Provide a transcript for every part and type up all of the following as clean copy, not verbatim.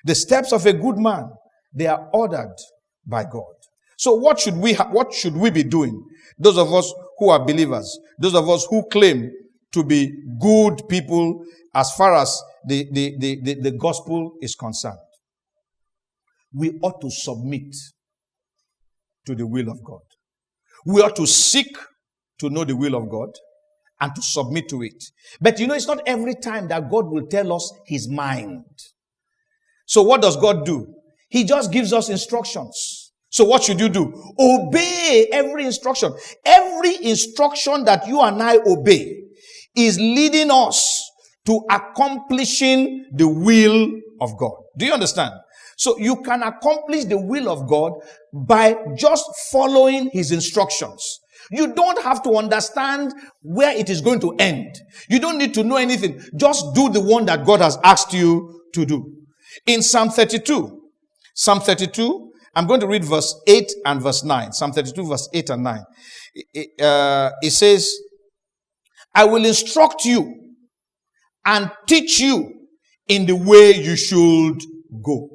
The steps of a good man, they are ordered by God. So what should we be doing? Those of us who are believers, those of us who claim to be good people as far as the gospel is concerned. We ought to submit to the will of God. We ought to seek to know the will of God and to submit to it. But it's not every time that God will tell us his mind. So what does God do? He just gives us instructions. So what should you do? Obey every instruction. Every instruction that you and I obey is leading us to accomplishing the will of God. Do you understand? So you can accomplish the will of God by just following his instructions. You don't have to understand where it is going to end. You don't need to know anything. Just do the one that God has asked you to do. In Psalm 32, I'm going to read verse 8 and verse 9. Psalm 32, verse 8 and 9. It says, I will instruct you and teach you in the way you should go.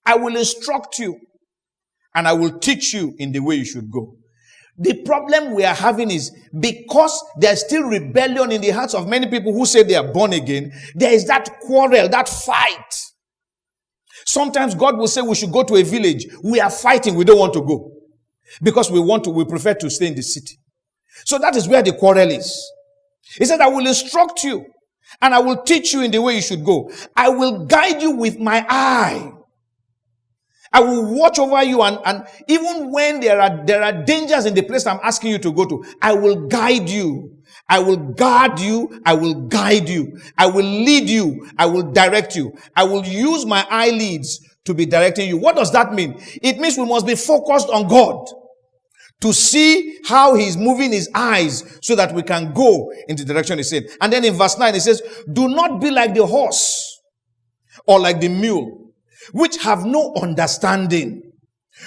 I will instruct you and I will teach you in the way you should go. The problem we are having is because there's still rebellion in the hearts of many people who say they are born again, there is that quarrel, that fight. Sometimes God will say we should go to a village. We are fighting. We don't want to go because we prefer to stay in the city. So that is where the quarrel is. He said, I will instruct you and I will teach you in the way you should go. I will guide you with my eye. I will watch over you and even when there are dangers in the place I'm asking you to go to, I will guide you. I will guard you. I will guide you. I will lead you. I will direct you. I will use my eyelids to be directing you. What does that mean? It means we must be focused on God to see how he's moving his eyes so that we can go in the direction he said. And then in verse 9 it says, do not be like the horse or like the mule, which have no understanding,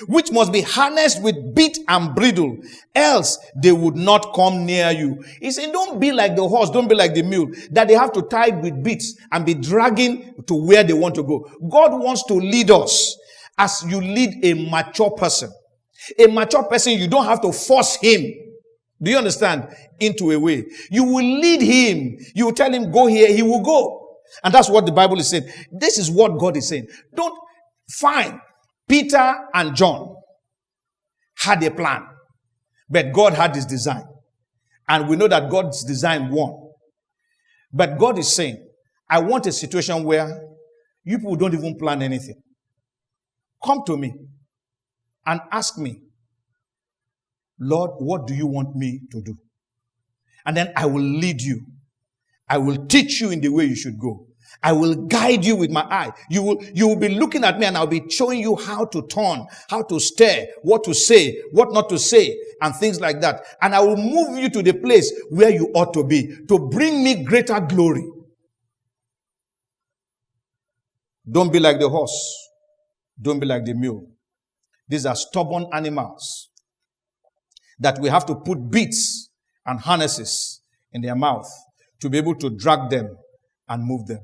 which must be harnessed with bit and bridle, else they would not come near you. He said, don't be like the horse, don't be like the mule, that they have to tie with bits and be dragging to where they want to go. God wants to lead us as you lead a mature person. A mature person, you don't have to force him. Do you understand? Into a way. You will lead him. You will tell him, go here, he will go. And that's what the Bible is saying. This is what God is saying. Fine. Peter and John had a plan, but God had his design. And we know that God's design won. But God is saying, I want a situation where you people don't even plan anything. Come to me and ask me, Lord, what do you want me to do? And then I will lead you. I will teach you in the way you should go. I will guide you with my eye. You will be looking at me and I'll be showing you how to turn, how to stare, what to say, what not to say, and things like that. And I will move you to the place where you ought to be, to bring me greater glory. Don't be like the horse. Don't be like the mule. These are stubborn animals that we have to put bits and harnesses in their mouth to be able to drag them and move them.